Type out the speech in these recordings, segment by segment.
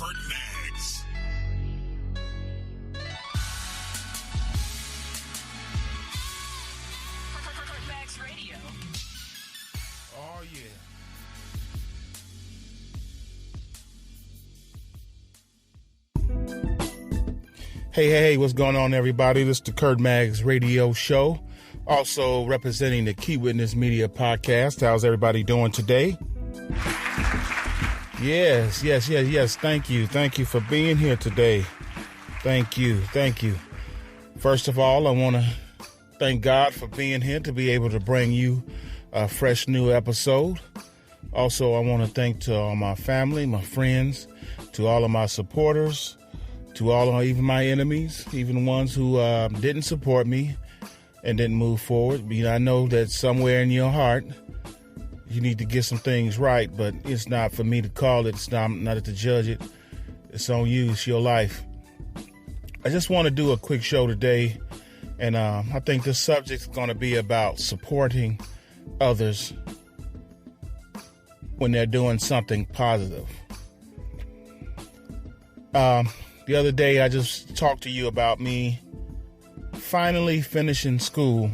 Kurt Maggs. Kurt Maggs Radio. Oh, yeah. Hey, what's going on, everybody? This is the Kurt Maggs Radio Show. Also representing the Key Witness Media Podcast. How's everybody doing today? Yes. Thank you. Thank you for being here today. Thank you. First of all, I want to thank God for being here to be able to bring you a fresh new episode. Also, I want to thank to all my family, my friends, to all of my supporters, to even my enemies, even the ones who didn't support me and didn't move forward. I know that somewhere in your heart, you need to get some things right, but it's not for me to call it. It's not to judge it. It's on you. It's your life. I just want to do a quick show today, and I think the subject is going to be about supporting others when they're doing something positive. The other day, I just talked to you about me finally finishing school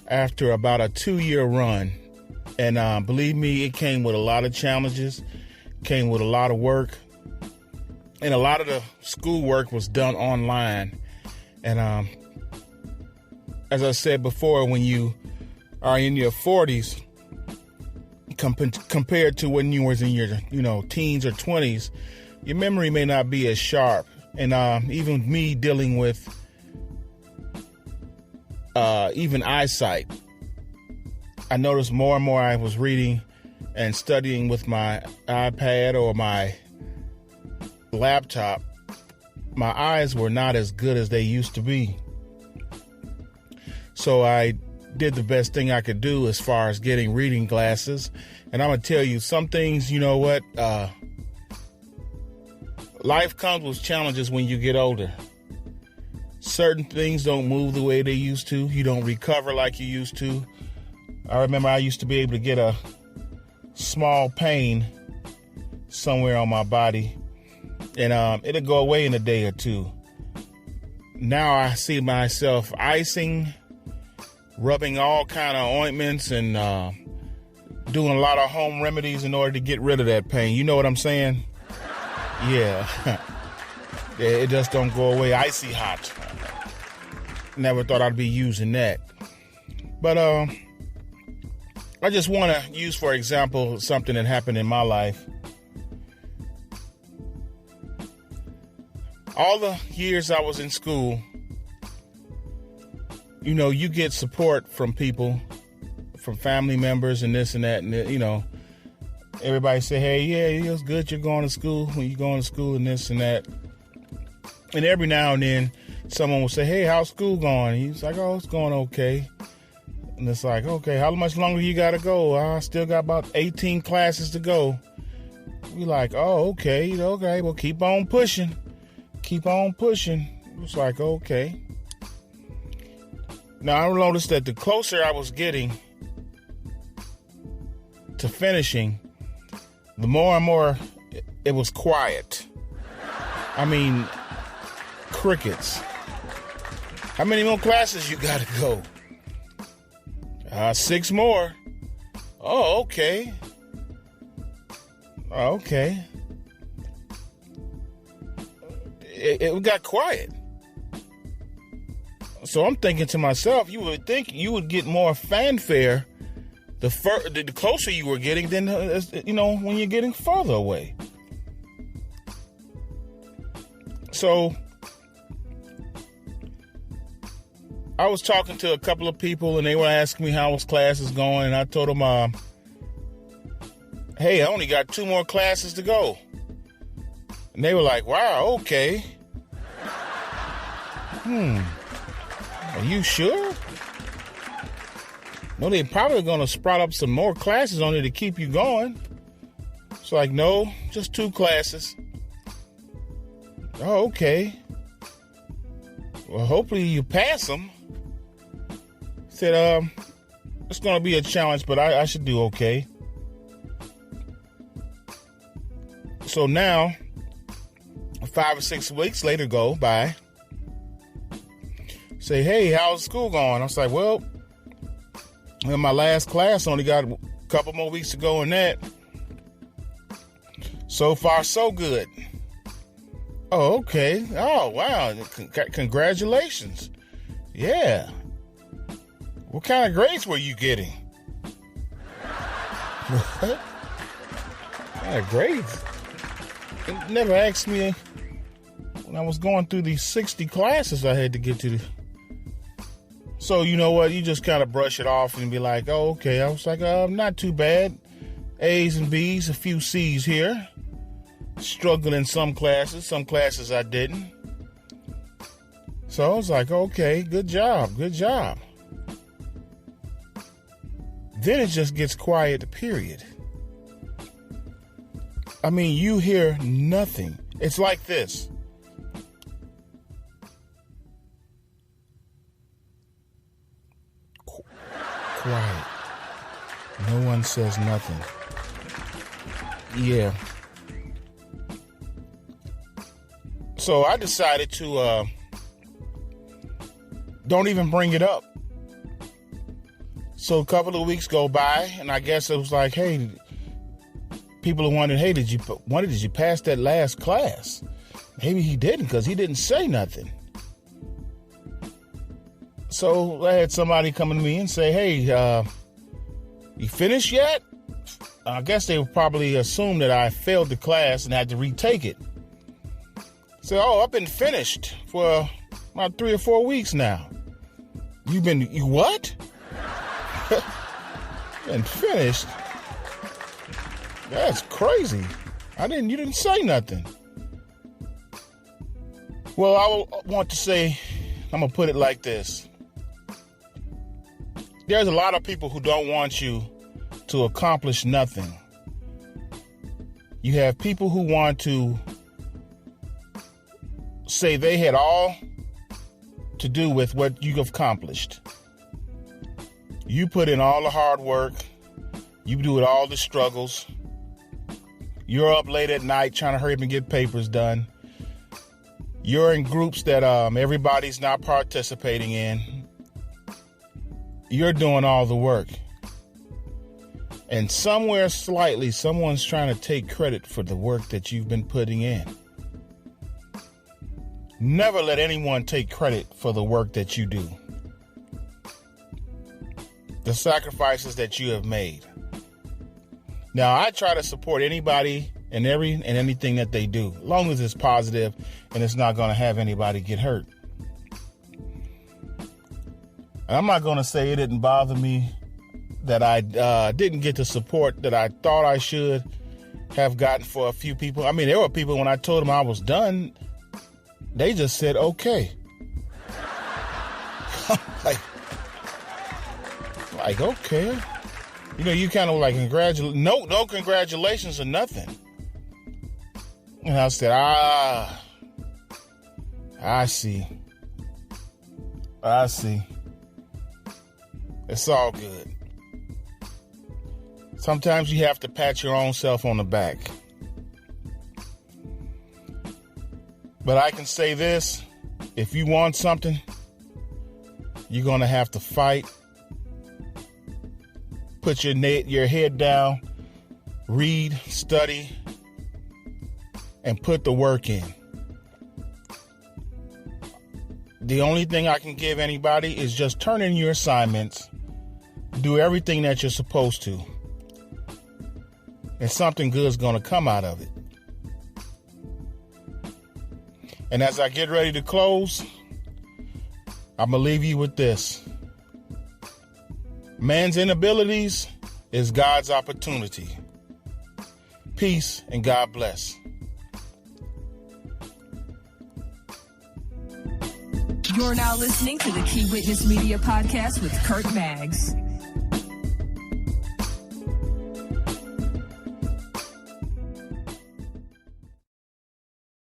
after about a 2-year run. And believe me, it came with a lot of challenges, came with a lot of work. And a lot of the school work was done online. And as I said before, when you are in your 40s, compared to when you was in your teens or 20s, your memory may not be as sharp. And even me dealing with even eyesight, I noticed more and more I was reading and studying with my iPad or my laptop. My eyes were not as good as they used to be. So I did the best thing I could do as far as getting reading glasses. And I'm going to tell you some things, life comes with challenges when you get older. Certain things don't move the way they used to. You don't recover like you used to. I remember I used to be able to get a small pain somewhere on my body, and it'll go away in a day or two. Now I see myself icing, rubbing all kind of ointments, and doing a lot of home remedies in order to get rid of that pain. You know what I'm saying? Yeah. It just don't go away icy hot. Never thought I'd be using that. But I just want to use, for example, something that happened in my life. All the years I was in school, you get support from people, from family members and this and that. And, everybody say, hey, yeah, it's good you're going to school when you're going to school and this and that. And every now and then, someone will say, hey, how's school going? And he's like, oh, it's going okay. And it's like, okay, how much longer you got to go? I still got about 18 classes to go. We like, oh, okay, well, keep on pushing. It's like, okay. Now, I noticed that the closer I was getting to finishing, the more and more it was quiet. I mean, crickets. How many more classes you got to go? 6 more. Oh, okay. It got quiet. So I'm thinking to myself, you would think you would get more fanfare the closer you were getting than, when you're getting further away. So I was talking to a couple of people and they were asking me how was classes going. And I told them, hey, I only got 2 more classes to go. And they were like, wow, okay. Are you sure? No, they're probably going to sprout up some more classes on it to keep you going. It's like, no, just 2 classes. Oh, okay. Well, hopefully you pass them. Said, it's going to be a challenge, but I should do okay. So now 5 or 6 weeks later go by. Say, hey, how's school going? I was like, well, in my last class, only got a couple more weeks to go in that. So far, so good. Oh, okay. Oh, wow. Congratulations. Yeah. What kind of grades were you getting? What? What kind of grades? It never asked me when I was going through these 60 classes I had to get to. So, you know what? You just kind of brush it off and be like, oh, okay. I was like, not too bad. A's and B's, a few C's here. Struggled in some classes I didn't. So I was like, okay, good job. Then it just gets quiet, period. I mean, you hear nothing. It's like this. Quiet. No one says nothing. Yeah. So I decided to don't even bring it up. So a couple of weeks go by, and I guess it was like, hey, people are wondering, hey, did you pass that last class? Maybe he didn't, because he didn't say nothing. So I had somebody come to me and say, hey, you finished yet? I guess they would probably assume that I failed the class and had to retake it. So, I've been finished for about 3 or 4 weeks now. You what? Been finished? That's crazy. You didn't say nothing. Well, I want to say, I'm going to put it like this. There's a lot of people who don't want you to accomplish nothing. You have people who want to say they had all to do with what you've accomplished. You put in all the hard work. You do it all the struggles. You're up late at night trying to hurry up and get papers done. You're in groups that everybody's not participating in. You're doing all the work. And somewhere slightly, someone's trying to take credit for the work that you've been putting in. Never let anyone take credit for the work that you do. The sacrifices that you have made. Now, I try to support anybody and anything that they do, as long as it's positive and it's not going to have anybody get hurt. And I'm not going to say it didn't bother me that I didn't get the support that I thought I should have gotten for a few people. I mean, there were people when I told them I was done, they just said, okay. like, okay. You know, you kind of like no congratulations or nothing. And I said, I see. It's all good. Sometimes you have to pat your own self on the back. But I can say this, if you want something, you're going to have to fight. Put your head down, read, study, and put the work in. The only thing I can give anybody is just turn in your assignments, do everything that you're supposed to, and something good is going to come out of it. And as I get ready to close, I'm going to leave you with this. Man's inabilities is God's opportunity. Peace and God bless. You're now listening to the Key Witness Media Podcast with Kurt Maggs.